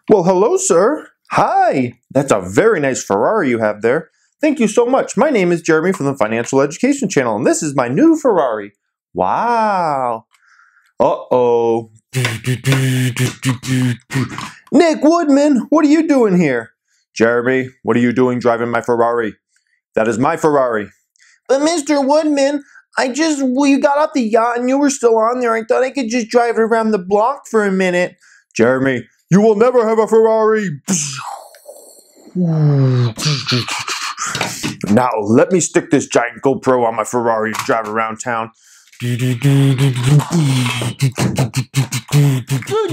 Well, hello, sir. Hi. That's a very nice Ferrari you have there. Thank you so much. My name is Jeremy from the Financial Education Channel, and this is my new Ferrari. Wow. Uh-oh. Nick Woodman, what are you doing here? Jeremy, what are you doing driving my Ferrari? That is my Ferrari. But Mr. Woodman, we got off the yacht and you were still on there. I thought I could just drive it around the block for a minute. Jeremy, you will never have a Ferrari. Now, let me stick this giant GoPro on my Ferrari and drive around town. Good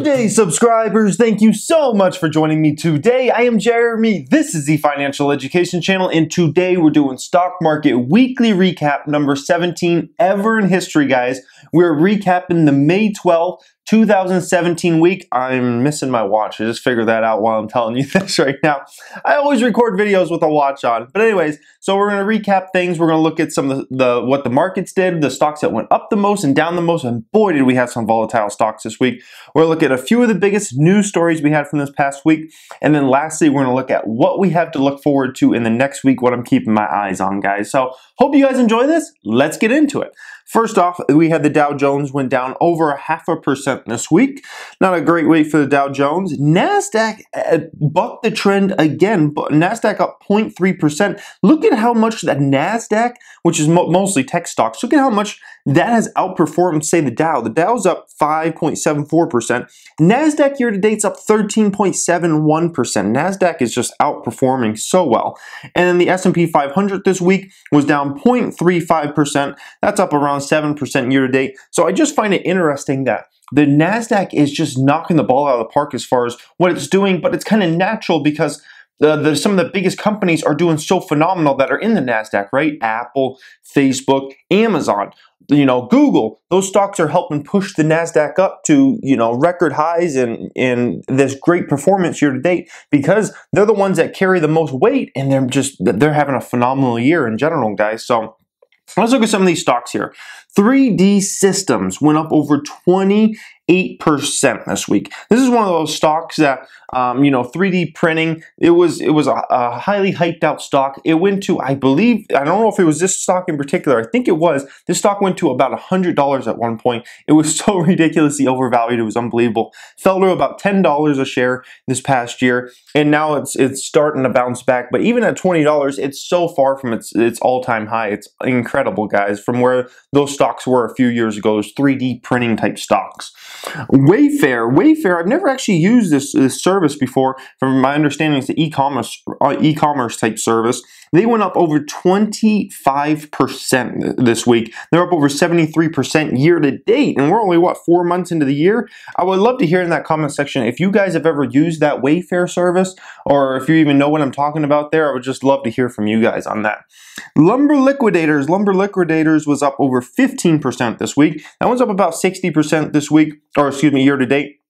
day, subscribers. Thank you so much for joining me today. I am Jeremy. This is the Financial Education Channel, and today we're doing Stock Market Weekly Recap number 17 ever in history, guys. We're recapping the May 12th, 2017 week. I'm missing my watch. I just figured that out while I'm telling you this right now. I always record videos with a watch on. But anyways, so we're going to recap things. We're going to look at some of what the markets did, the stocks that went up the most and down the most, and boy, did we have some volatile stocks this week. We're going to look at a few of the biggest news stories we had from this past week. And then lastly, we're going to look at what we have to look forward to in the next week, what I'm keeping my eyes on, guys. So hope you guys enjoy this. Let's get into it. First off, we had the Dow Jones went down over 0.5% this week. Not a great week for the Dow Jones. NASDAQ bucked the trend again. But NASDAQ up 0.3%. Look at how much that NASDAQ, which is mostly tech stocks, look at how much that has outperformed, say, the Dow. The Dow's up 5.74%. NASDAQ year-to-date's up 13.71%. NASDAQ is just outperforming so well. And then the S&P 500 this week was down 0.35%. That's up around 7% year-to-date. So I just find it interesting that the NASDAQ is just knocking the ball out of the park as far as what it's doing, but it's kind of natural because some of the biggest companies are doing so phenomenal that are in the NASDAQ, right? Apple, Facebook, Amazon, Google. Those stocks are helping push the NASDAQ up to, record highs and this great performance year to date because they're the ones that carry the most weight and they're having a phenomenal year in general, guys. So let's look at some of these stocks here. 3D Systems went up over 28% this week. This is one of those stocks that, 3D printing, it was a highly hyped out stock. It went to, I believe, I don't know if it was this stock in particular. I think it was. This stock went to about $100 at one point. It was so ridiculously overvalued. It was unbelievable. Fell to about $10 a share this past year, and now it's starting to bounce back. But even at $20, it's so far from its all-time high. It's incredible, guys, from where those stocks were a few years ago, those 3D printing type stocks. Wayfair, I've never actually used this service before. From my understanding, it's the e-commerce type service. They went up over 25% this week. They're up over 73% year to date, and we're only, 4 months into the year? I would love to hear in that comment section if you guys have ever used that Wayfair service, or if you even know what I'm talking about there. I would just love to hear from you guys on that. Lumber Liquidators was up over 15% this week. That one's up about 60% this week, or excuse me, year to date.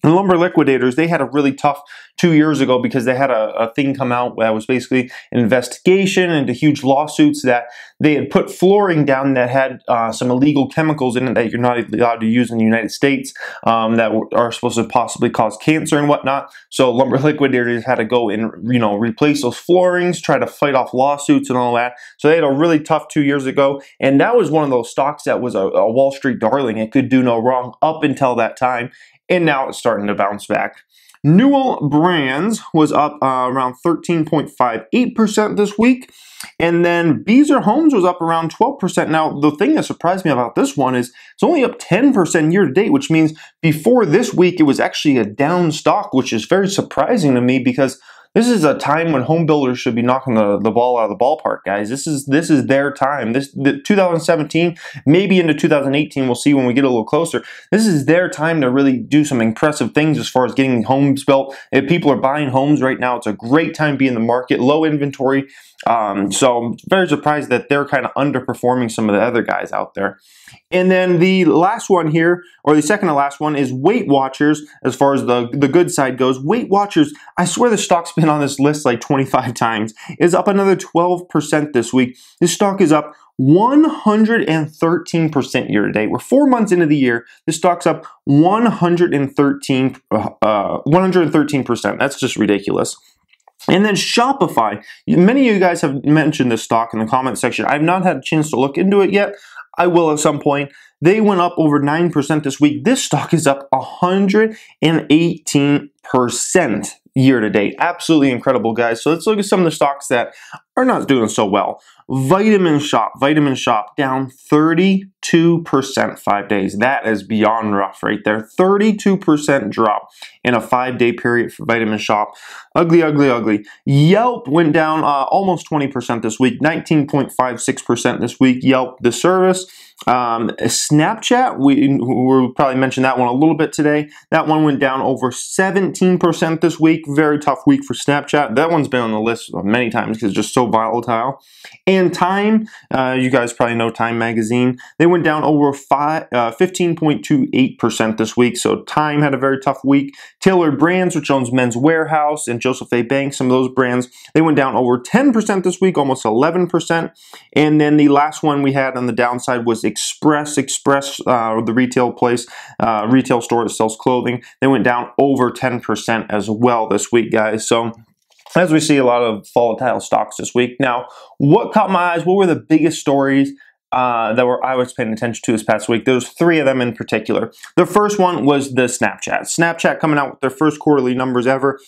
And Lumber Liquidators, they had a really tough 2 years ago because they had a thing come out that was basically an investigation into huge lawsuits that they had put flooring down that had some illegal chemicals in it that you're not allowed to use in the United States that are supposed to possibly cause cancer and whatnot. So Lumber Liquidators had to go and replace those floorings, try to fight off lawsuits and all that. So they had a really tough 2 years ago, and that was one of those stocks that was a Wall Street darling. It could do no wrong up until that time. And now it's starting to bounce back. Newell Brands was up around 13.58% this week. And then Beazer Homes was up around 12%. Now, the thing that surprised me about this one is it's only up 10% year to date, which means before this week, it was actually a down stock, which is very surprising to me because this is a time when home builders should be knocking the ball out of the ballpark, guys. This is their time. The 2017, maybe into 2018, we'll see when we get a little closer. This is their time to really do some impressive things as far as getting homes built. If people are buying homes right now, it's a great time to be in the market, low inventory. So I'm very surprised that they're kind of underperforming some of the other guys out there. And then the last one here, or the second to last one, is Weight Watchers. As far as the good side goes, Weight Watchers, I swear the stock's been on this list like 25 times, is up another 12% this week. This stock is up 113% year to date. We're 4 months into the year. This stock's up 113%. That's just ridiculous. And then Shopify. Many of you guys have mentioned this stock in the comment section. I've not had a chance to look into it yet. I will at some point. They went up over 9% this week. This stock is up 118% year to date. Absolutely incredible, guys. So let's look at some of the stocks that are not doing so well. Vitamin Shop down 32% 5 days. That is beyond rough right there. 32% drop in a 5-day period for Vitamin Shop. Ugly, ugly, ugly. Yelp went down almost 20% this week, 19.56% this week. Yelp, the service. Snapchat, we'll probably mention that one a little bit today. That one went down over 17% this week. Very tough week for Snapchat. That one's been on the list many times because it's just so volatile. And Time, you guys probably know Time magazine. They went down over 15.28% this week. So Time had a very tough week. Tailored Brands, which owns Men's Warehouse and Joseph A. Bank, some of those brands, they went down over 10% this week, almost 11%. And then the last one we had on the downside was Express, the retail place, retail store that sells clothing. They went down over 10% as well this week, guys. So as we see a lot of volatile stocks this week. Now, what caught my eyes? What were the biggest stories I was paying attention to this past week? There's 3 of them in particular. The first one was the Snapchat. Snapchat coming out with their first quarterly numbers ever.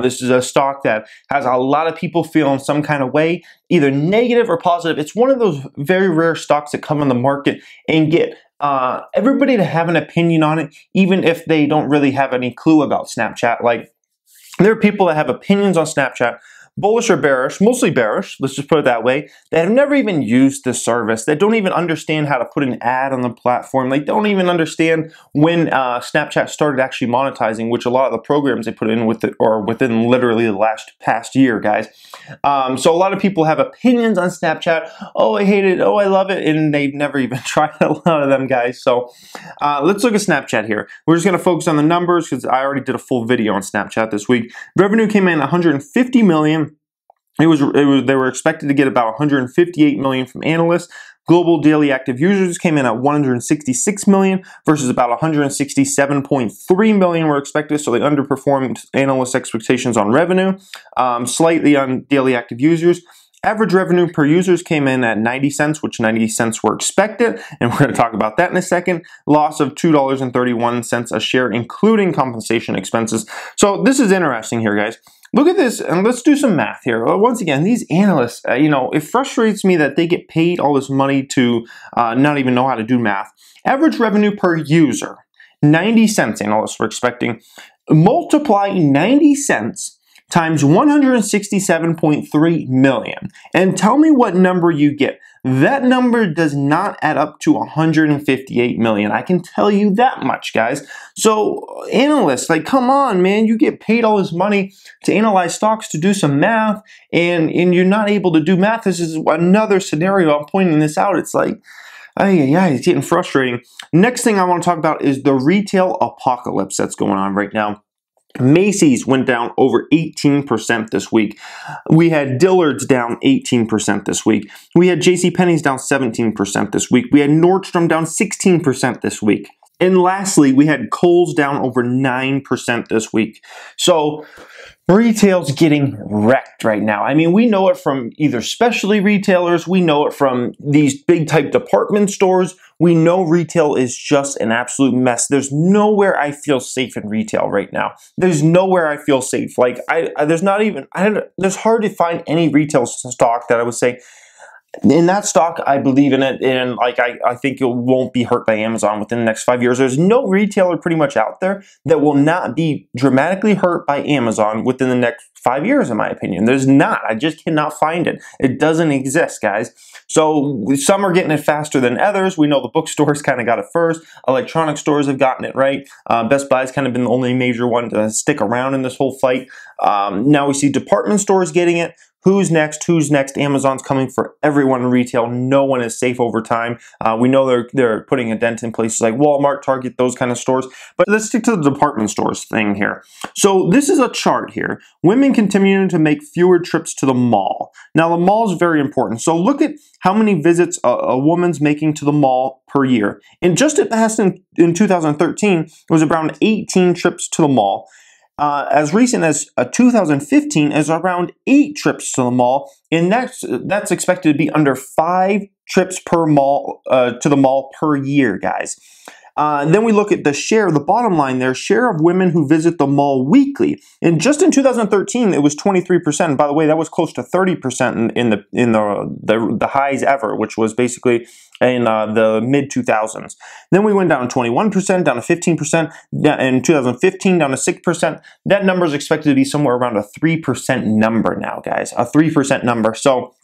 This is a stock that has a lot of people feeling some kind of way, either negative or positive. It's one of those very rare stocks that come on the market and get everybody to have an opinion on it, even if they don't really have any clue about Snapchat. Like, there are people that have opinions on Snapchat, bullish or bearish, mostly bearish, let's just put it that way, that have never even used the service, that don't even understand how to put an ad on the platform. They don't even understand when Snapchat started actually monetizing, which a lot of the programs they put in with it or within literally the past year, guys. So a lot of people have opinions on Snapchat. Oh, I hate it. Oh, I love it. And they've never even tried a lot of them, guys. So let's look at Snapchat here. We're just going to focus on the numbers because I already did a full video on Snapchat this week. Revenue came in $150 million. They were expected to get about 158 million from analysts. Global daily active users came in at 166 million versus about 167.3 million were expected, so they underperformed analyst expectations on revenue, slightly on daily active users. Average revenue per users came in at 90 cents, which 90 cents were expected, and we're going to talk about that in a second. Loss of $2.31 a share, including compensation expenses. So this is interesting here, guys. Look at this, and let's do some math here. Once again, these analysts, it frustrates me that they get paid all this money to not even know how to do math. Average revenue per user, 90 cents analysts were expecting. Multiply 90 cents times 167.3 million, and tell me what number you get. That number does not add up to 158 million. I can tell you that much, guys. So analysts, like, come on, man, you get paid all this money to analyze stocks, to do some math, and you're not able to do math. This is another scenario. I'm pointing this out. It's like, yeah, it's getting frustrating. Next thing I want to talk about is the retail apocalypse that's going on right now. Macy's went down over 18% this week. We had Dillard's down 18% this week. We had JCPenney's down 17% this week. We had Nordstrom down 16% this week. And lastly, we had Kohl's down over 9% this week. So retail's getting wrecked right now. I mean, we know it from either specialty retailers, we know it from these big type department stores. We know retail is just an absolute mess. There's nowhere I feel safe in retail right now. There's nowhere I feel safe. Like, there's hard to find any retail stock that I would say, in that stock, I believe in it, and like I think it won't be hurt by Amazon within the next 5 years. There's no retailer pretty much out there that will not be dramatically hurt by Amazon within the next 5 years, in my opinion. There's not. I just cannot find it. It doesn't exist, guys. So some are getting it faster than others. We know the bookstores kind of got it first. Electronic stores have gotten it right. Best Buy's kind of been the only major one to stick around in this whole fight. Now we see department stores getting it. who's next, who's next. Amazon's coming for everyone in retail. No one is safe over time. We know they're putting a dent in places like Walmart, Target, those kind of stores. But let's stick to the department stores thing here. So this is a chart here. Women continue to make fewer trips to the mall. Now the mall is very important. So look at how many visits a woman's making to the mall per year. And just at best in 2013, it was around 18 trips to the mall. As recent as 2015 is around 8 trips to the mall, and that's expected to be under 5 trips per mall to the mall per year, guys. Then we look at the share, the bottom line there, share of women who visit the mall weekly. And just in 2013, it was 23%. And by the way, that was close to 30% in the highs ever, which was basically in the mid 2000s. Then we went down to 21%, down to 15%, in 2015 down to 6%. That number is expected to be somewhere around a 3% number now, guys, a 3% number. So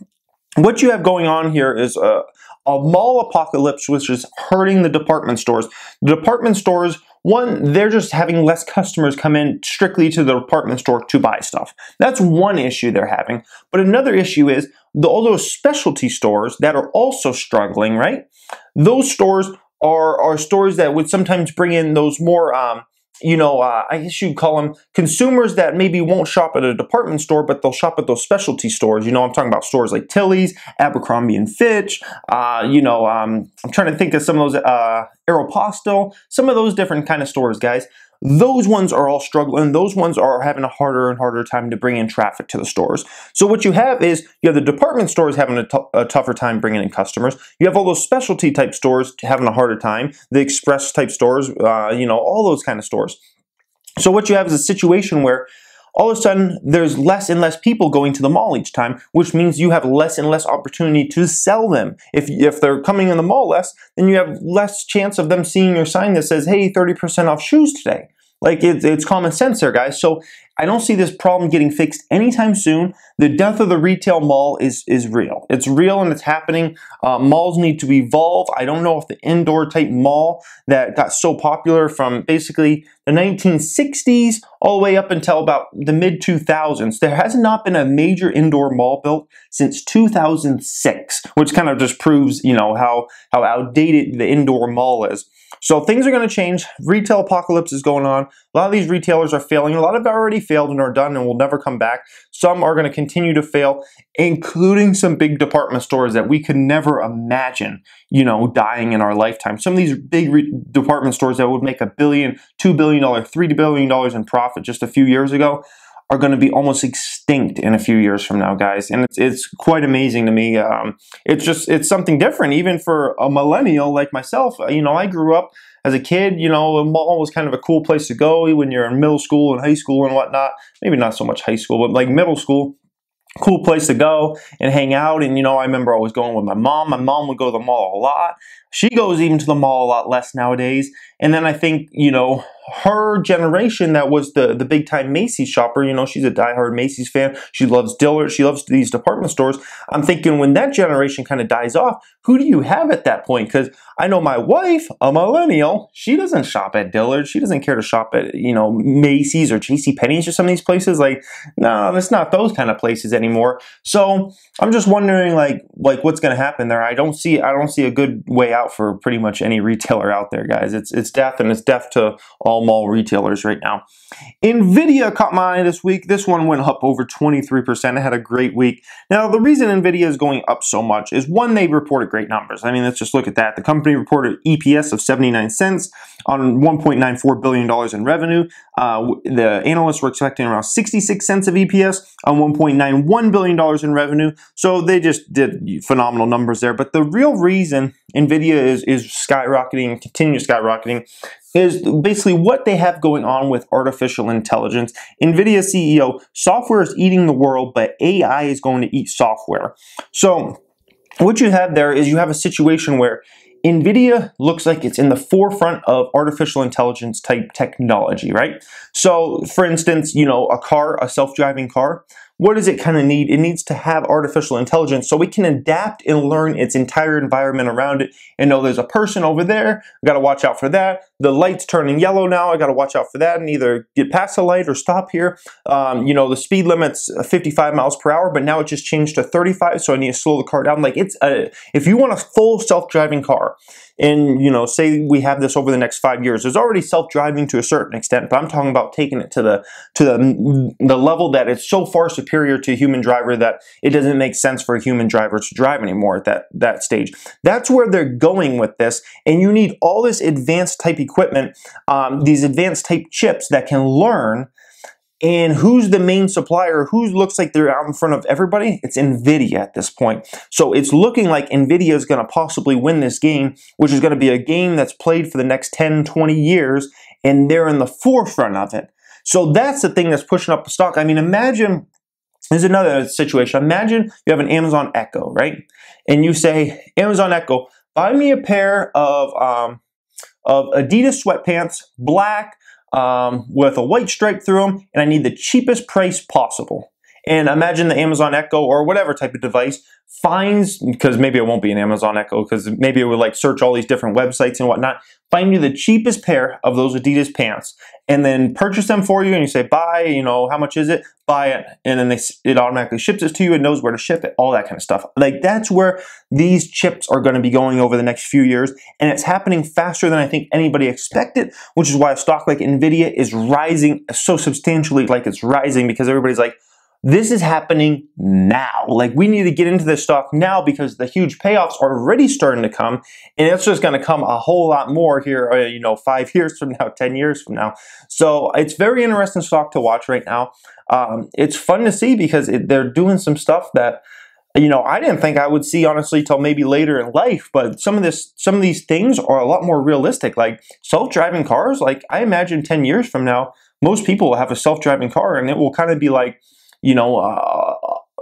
what you have going on here is a mall apocalypse, which is hurting the department stores. The department stores, one, they're just having less customers come in strictly to the department store to buy stuff. That's one issue they're having. But another issue is all those specialty stores that are also struggling, right? Those stores are stores that would sometimes bring in those more I guess you'd call them consumers that maybe won't shop at a department store, but they'll shop at those specialty stores. I'm talking about stores like Tilly's, Abercrombie and Fitch. I'm trying to think of some of those, Aeropostale, some of those different kind of stores, guys. Those ones are all struggling. Those ones are having a harder and harder time to bring in traffic to the stores. So what you have is you have the department stores having a tougher time bringing in customers. You have all those specialty type stores having a harder time. The express type stores, all those kind of stores. So what you have is a situation where all of a sudden there's less and less people going to the mall each time, which means you have less and less opportunity to sell them. If they're coming in the mall less, then you have less chance of them seeing your sign that says, hey, 30% off shoes today. Like, it's common sense there, guys. So I don't see this problem getting fixed anytime soon. The death of the retail mall is real. It's real and it's happening. Malls need to evolve. I don't know if the indoor type mall that got so popular from basically the 1960s all the way up until about the mid 2000s, there has not been a major indoor mall built since 2006, which kind of just proves, how outdated the indoor mall is. So things are going to change. Retail apocalypse is going on. A lot of these retailers are failing. A lot have already failed and are done and will never come back. Some are going to continue to fail, including some big department stores that we could never imagine, dying in our lifetime. Some of these big department stores that would make $1 billion, $2 billion, $3 billion in profit just a few years ago are going to be almost extinct in a few years from now, guys. And it's quite amazing to me. It's something different, even for a millennial like myself. I grew up as a kid, a mall was kind of a cool place to go when you're in middle school and high school and whatnot. Maybe not so much high school, but like middle school. Cool place to go and hang out. And, I remember always going with my mom. My mom would go to the mall a lot. She goes even to the mall a lot less nowadays. And then I think, her generation that was the big time Macy's shopper, she's a diehard Macy's fan. She loves Dillard's. She loves these department stores. I'm thinking when that generation kind of dies off, who do you have at that point? Because I know my wife, a millennial, she doesn't shop at Dillard's. She doesn't care to shop at, Macy's or JCPenney's or some of these places. Like, no, it's not those kind of places anymore. So I'm just wondering like what's going to happen there. I don't see a good way out for pretty much any retailer out there, guys. It's death, and it's death to all mall retailers right now. Nvidia caught my eye this week. This one went up over 23%. It had a great week. Now, the reason Nvidia is going up so much is, one, they reported great numbers. I mean, let's just look at that. The company reported EPS of 79 cents on $1.94 billion in revenue. The analysts were expecting around 66 cents of EPS on $1.91 billion in revenue. So they just did phenomenal numbers there. But the real reason Nvidia is skyrocketing, continues skyrocketing, is basically what they have going on with artificial intelligence. Nvidia CEO, software is eating the world, but AI is going to eat software. So what you have there is you have a situation where Nvidia looks like it's in the forefront of artificial intelligence type technology, right? So for instance, a self-driving car. what does it kind of need? It needs to have artificial intelligence so we can adapt and learn its entire environment around it and know there's a person over there. I got to watch out for that. The light's turning yellow now. I got to watch out for that and either get past the light or stop here. You know, the speed limit's 55 miles per hour, but now it just changed to 35, so I need to slow the car down. Like, if you want a full self-driving car, and, you know, say we have this over the next 5 years, there's already self-driving to a certain extent, but I'm talking about taking it to the level that it's so far superior to a human driver that it doesn't make sense for a human driver to drive anymore at that stage. That's where they're going with this, and you need all this advanced type equipment, these advanced type chips that can learn. And who's the main supplier? Who looks like they're out in front of everybody? It's NVIDIA at this point. So it's looking like NVIDIA is going to possibly win this game, which is going to be a game that's played for the next 10, 20 years, and they're in the forefront of it. So that's the thing that's pushing up the stock. I mean, imagine, there's another situation. Imagine you have an Amazon Echo, right? And you say, Amazon Echo, buy me a pair of Adidas sweatpants, black, with a white stripe through them, and I need the cheapest price possible. And imagine the Amazon Echo or whatever type of device finds, because maybe it won't be an Amazon Echo, because maybe it would like search all these different websites and whatnot, find you the cheapest pair of those Adidas pants and then purchase them for you, and you say, buy, you know, how much is it? Buy it. And then it automatically ships it to you and knows where to ship it, all that kind of stuff. Like, that's where these chips are going to be going over the next few years, and it's happening faster than I think anybody expected, which is why a stock like NVIDIA is rising so substantially, like it's rising, because everybody's like, this is happening now. Like, we need to get into this stock now because the huge payoffs are already starting to come, and it's just going to come a whole lot more here, you know, 5 years from now, 10 years from now. So it's very interesting stock to watch right now. It's fun to see because they're doing some stuff that, you know, I didn't think I would see, honestly, till maybe later in life. But some of these things are a lot more realistic. Like self-driving cars. Like, I imagine 10 years from now, most people will have a self-driving car, and it will kind of be like, you know,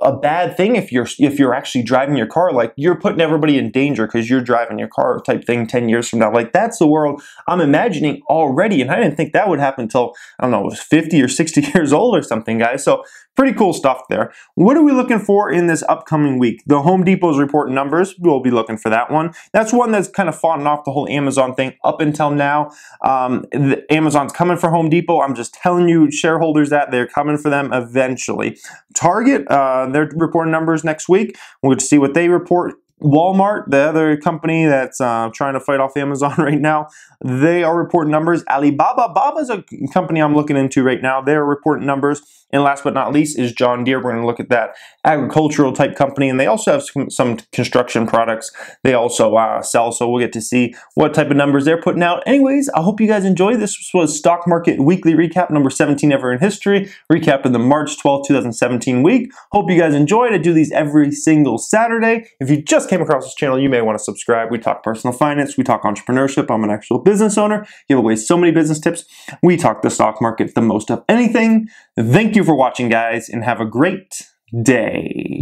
a bad thing if you're actually driving your car. Like, you're putting everybody in danger because you're driving your car type thing 10 years from now. Like, that's the world I'm imagining already, and I didn't think that would happen until, I don't know, it was 50 or 60 years old or something, guys. So pretty cool stuff there. What are we looking for in this upcoming week? The Home Depot's reporting numbers. We'll be looking for that one. That's one that's kind of fought off the whole Amazon thing up until now. Amazon's coming for Home Depot. I'm just telling you, shareholders, that they're coming for them eventually. Target, they're reporting numbers next week. We'll get to see what they report. Walmart, the other company that's trying to fight off Amazon right now, they are reporting numbers. Alibaba, Baba's a company I'm looking into right now. They're reporting numbers. And last but not least is John Deere. We're going to look at that agricultural type company, and they also have some construction products they also sell, so we'll get to see what type of numbers they're putting out. Anyways, I hope you guys enjoyed. This was Stock Market Weekly Recap number 17 ever in history, recapping the March 12, 2017 week. Hope you guys enjoyed. I do these every single Saturday. If you just came across this channel, you may want to subscribe. We talk personal finance, we talk entrepreneurship. I'm an actual business owner, give away so many business tips. We talk the stock market the most of anything. Thank you for watching, guys, and have a great day.